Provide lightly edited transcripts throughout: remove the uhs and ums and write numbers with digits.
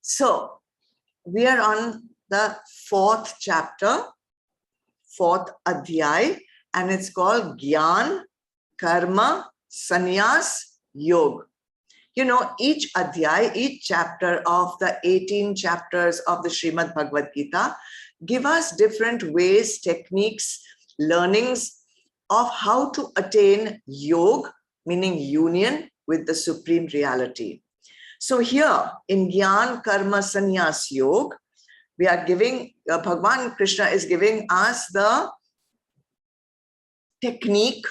So we are on the fourth chapter, fourth Adhyay, and it's called Gyan, Karma, Sannyas, Yoga. You know, each Adhyay, each chapter of the 18 chapters of the Srimad Bhagavad Gita give us different ways, techniques, learnings of how to attain yoga, meaning union with the Supreme Reality. So here in Gyan, Karma, Sannyas, Yoga, we are giving, Bhagavan Krishna is giving us the technique,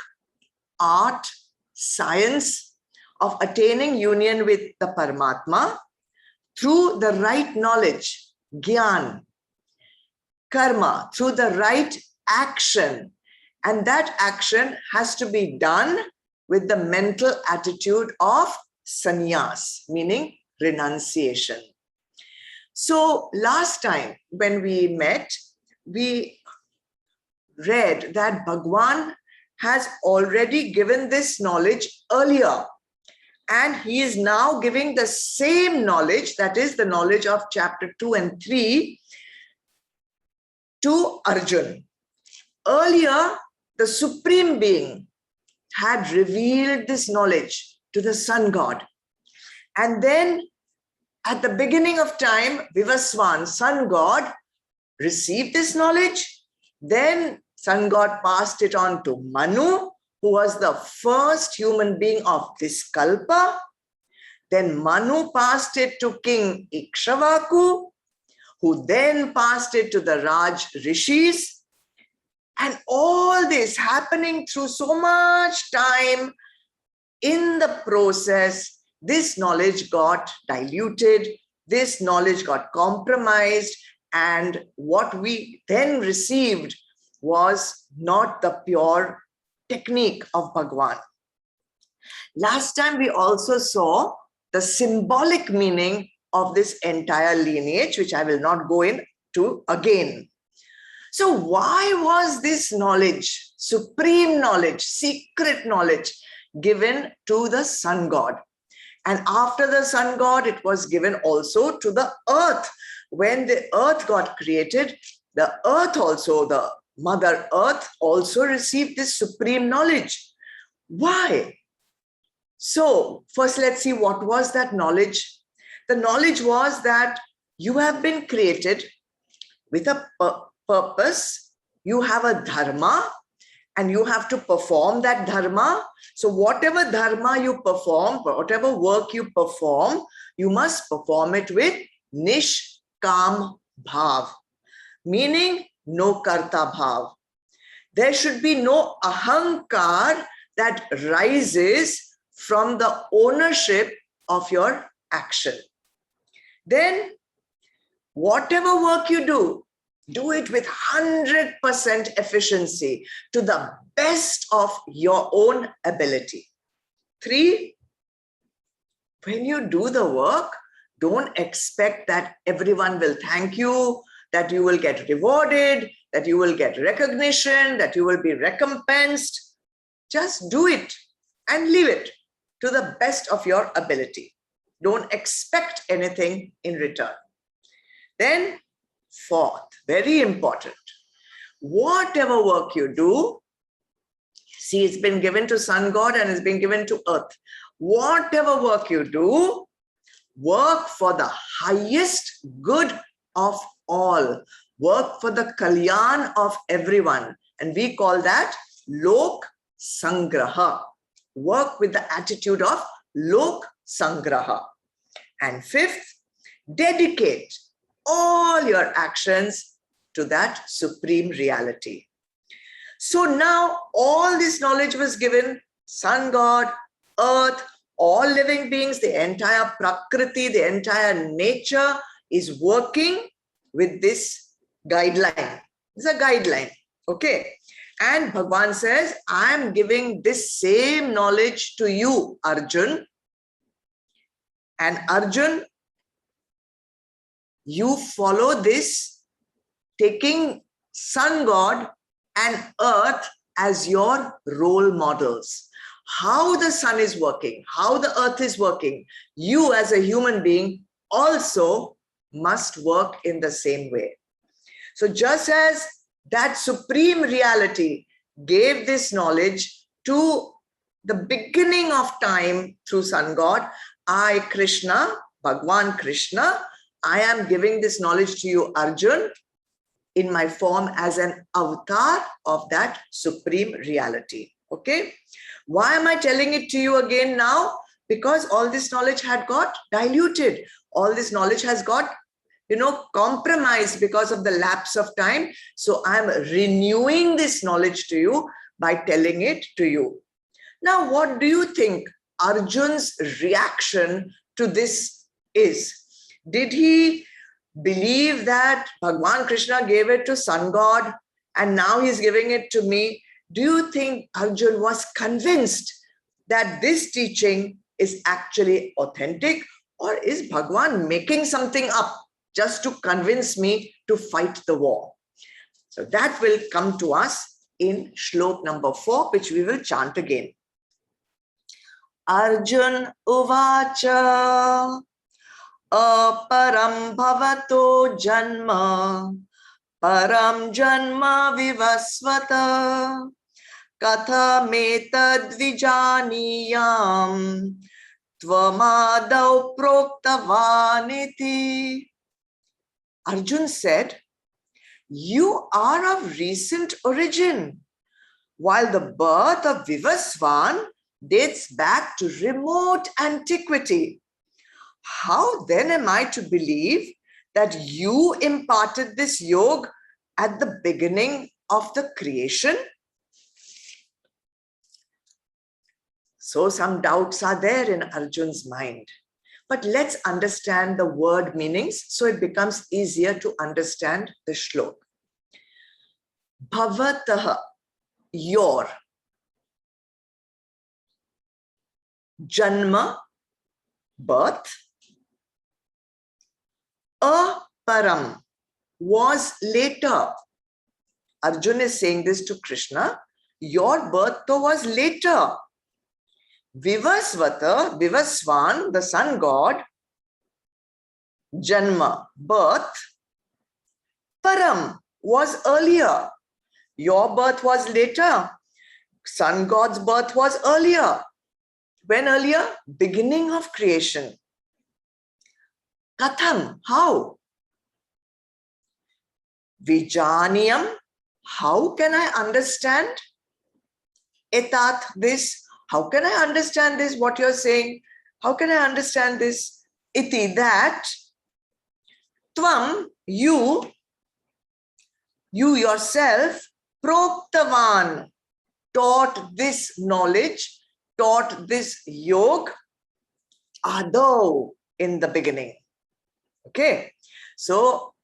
art, science of attaining union with the Paramatma through the right knowledge, Gyan, Karma, through the right action. And that action has to be done with the mental attitude of sannyas, meaning renunciation. So last time when we met, we read that Bhagwan has already given this knowledge earlier, and he is now giving the same knowledge, that is the knowledge of chapter 2 and 3, to Arjuna. Earlier, the Supreme Being had revealed this knowledge to the Sun God. And then at the beginning of time, Vivaswan, Sun God, received this knowledge. Then Sun God passed it on to Manu, who was the first human being of this Kalpa. Then Manu passed it to King Ikshvaku, who then passed it to the Raj Rishis. And all this happening through so much time, in the process, this knowledge got diluted, this knowledge got compromised, and what we then received was not the pure technique of Bhagwan. Last time we also saw the symbolic meaning of this entire lineage, which I will not go into again. So why was this knowledge, supreme knowledge, secret knowledge, given to the Sun God? And after the Sun God, it was given also to the earth. When the earth got created, the earth also, the Mother Earth also received this supreme knowledge. Why? So first let's see what was that knowledge. The knowledge was that you have been created with a purpose, you have a dharma, and you have to perform that dharma. So whatever dharma you perform, whatever work you perform, you must perform it with nishkam bhav, meaning no karta bhav. There should be no ahankar that rises from the ownership of your action. Then whatever work you do it with 100% efficiency to the best of your own ability. 3, when you do the work, don't expect that everyone will thank you, that you will get rewarded, that you will get recognition, that you will be recompensed. Just do it and leave it to the best of your ability. Don't expect anything in return. Then, 4th, very important, whatever work you do, see, it's been given to Sun God and it's been given to earth. Whatever work you do, work for the highest good of all. Work for the kalyan of everyone. And we call that lok sangraha. Work with the attitude of lok sangraha. And 5th, dedicate all your actions to that supreme reality. So now all this knowledge was given, Sun God, earth, all living beings, the entire prakriti, the entire nature is working with this guideline. It's a guideline, okay? And Bhagwan says, I am giving this same knowledge to you, Arjun. And Arjun, you follow this, taking Sun God and earth as your role models. How the sun is working, how the earth is working, you as a human being also must work in the same way. So just as that supreme reality gave this knowledge to the beginning of time through Sun God, I, Krishna, Bhagwan Krishna, I am giving this knowledge to you, Arjun, in my form as an avatar of that supreme reality. Okay? Why am I telling it to you again now? Because all this knowledge had got diluted. All this knowledge has got, compromised because of the lapse of time. So I'm renewing this knowledge to you by telling it to you. Now, what do you think Arjun's reaction to this is? Did he believe that Bhagwan Krishna gave it to Sun God and now he's giving it to me? Do you think Arjun was convinced that this teaching is actually authentic, or is Bhagwan making something up just to convince me to fight the war? So that will come to us in Shlok number 4, which we will chant again. Arjun uvacha aparam bhavato janma param janma vivasvata katha metad vijaniyam tvamadav proktavaniti. Arjun said, you are of recent origin, while the birth of Vivasvan dates back to remote antiquity. How then am I to believe that you imparted this yoga at the beginning of the creation? So some doubts are there in Arjun's mind. But let's understand the word meanings so it becomes easier to understand the shlok. Bhavataha, your. Janma, birth. Aparam, was later. Arjun is saying this to Krishna. Your birth though was later. Vivasvata, Vivasvan, the sun god. Janma, birth. Param, was earlier. Your birth was later. Sun god's birth was earlier. When earlier? Beginning of creation. Katham, how? Vijaniyam, how can I understand? Etat, this, how can I understand this, what you're saying? How can I understand this? Iti, that. Tvam, you yourself, proktavan, taught this knowledge, taught this yoga, adho, in the beginning. Okay, so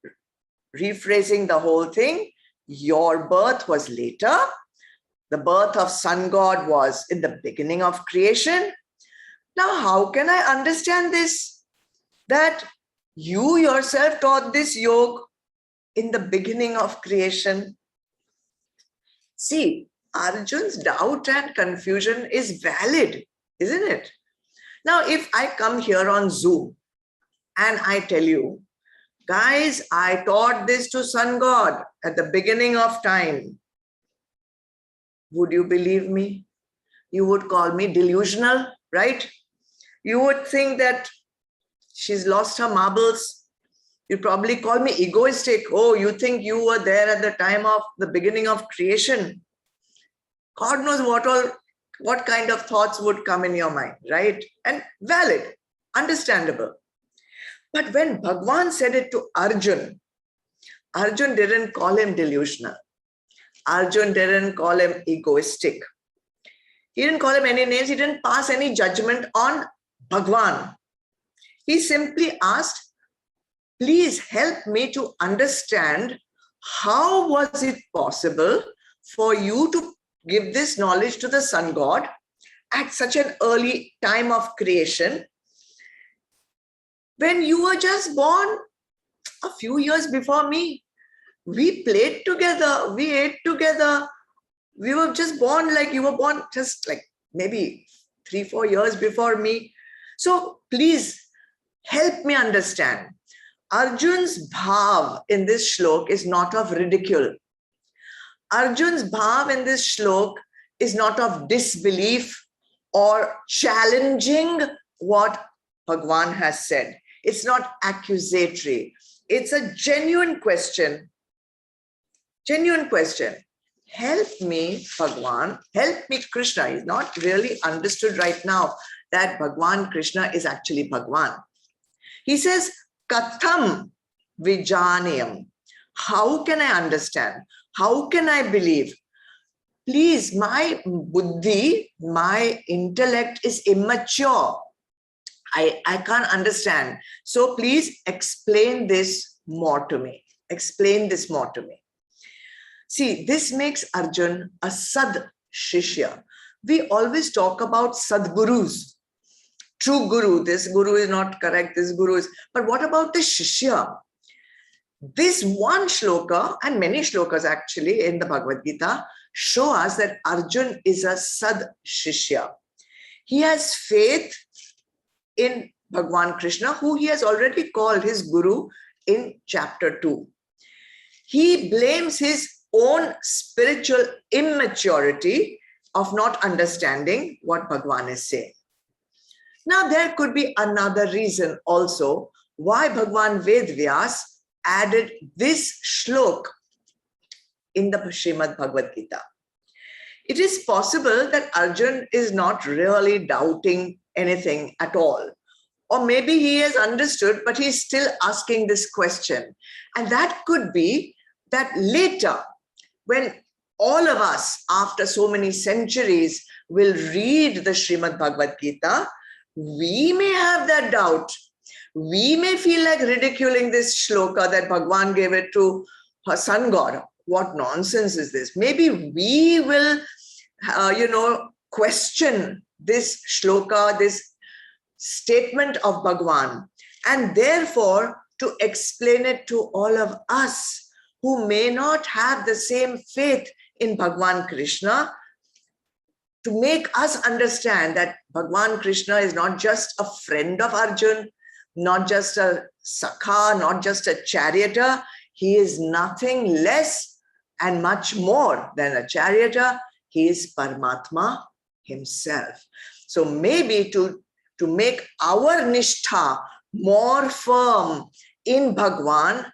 rephrasing the whole thing, your birth was later. The birth of sun god was in the beginning of creation. Now, how can I understand this? That you yourself taught this yoga in the beginning of creation. See, Arjun's doubt and confusion is valid, isn't it? Now, if I come here on Zoom and I tell you, guys, I taught this to Sun God at the beginning of time, would you believe me? You would call me delusional, right? You would think that she's lost her marbles. You'd probably call me egoistic. Oh, you think you were there at the time of the beginning of creation? God knows what kind of thoughts would come in your mind, right? And valid, understandable. But when Bhagwan said it to Arjun, Arjun didn't call him delusional. Arjun didn't call him egoistic. He didn't call him any names. He didn't pass any judgment on Bhagwan. He simply asked, please help me to understand how was it possible for you to give this knowledge to the sun god at such an early time of creation when you were just born a few years before me. We played together, we ate together. We were just born like you were born just like maybe 3-4 years before me. So please help me understand. Arjun's bhav in this shlok is not of ridicule. Arjun's bhav in this shlok is not of disbelief or challenging what Bhagwan has said. It's not accusatory. It's a genuine question. Genuine question. Help me, Bhagwan. Help me, Krishna. He's not really understood right now that Bhagwan Krishna is actually Bhagwan. He says, Katham Vijaniyam. How can I understand? How can I believe? Please, my buddhi, my intellect is immature. I can't understand. So please explain this more to me. Explain this more to me. See, this makes Arjun a Sad Shishya. We always talk about Sadgurus. True Guru, this Guru is not correct, this Guru is, but what about the Shishya? This one shloka, and many shlokas actually in the Bhagavad Gita, show us that Arjun is a Sad Shishya. He has faith in Bhagwan Krishna, who he has already called his Guru in chapter 2. He blames his own spiritual immaturity of not understanding what Bhagwan is saying. Now, there could be another reason also why Bhagwan Vedvyas added this shlok in the Srimad Bhagavad Gita. It is possible that Arjun is not really doubting anything at all. Or maybe he has understood, but he's still asking this question. And that could be that later, when all of us, after so many centuries, will read the Srimad Bhagavad Gita, we may have that doubt. We may feel like ridiculing this shloka that Bhagwan gave it to her sun god. What nonsense is this? Maybe we will, question this shloka, this statement of Bhagwan, and therefore to explain it to all of us who may not have the same faith in Bhagwan Krishna, to make us understand that Bhagwan Krishna is not just a friend of Arjun, not just a sakha, not just a charioteer. He is nothing less and much more than a charioteer. He is Paramatma himself. So maybe to make our nishtha more firm in Bhagwan,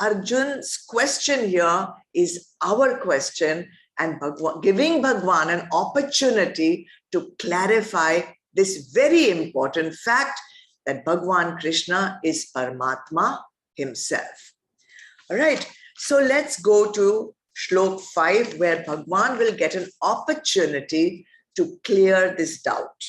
Arjun's question here is our question, and giving Bhagwan an opportunity to clarify this very important fact that Bhagwan Krishna is Paramatma himself. All right, so let's go to Shlok 5, where Bhagwan will get an opportunity to clear this doubt.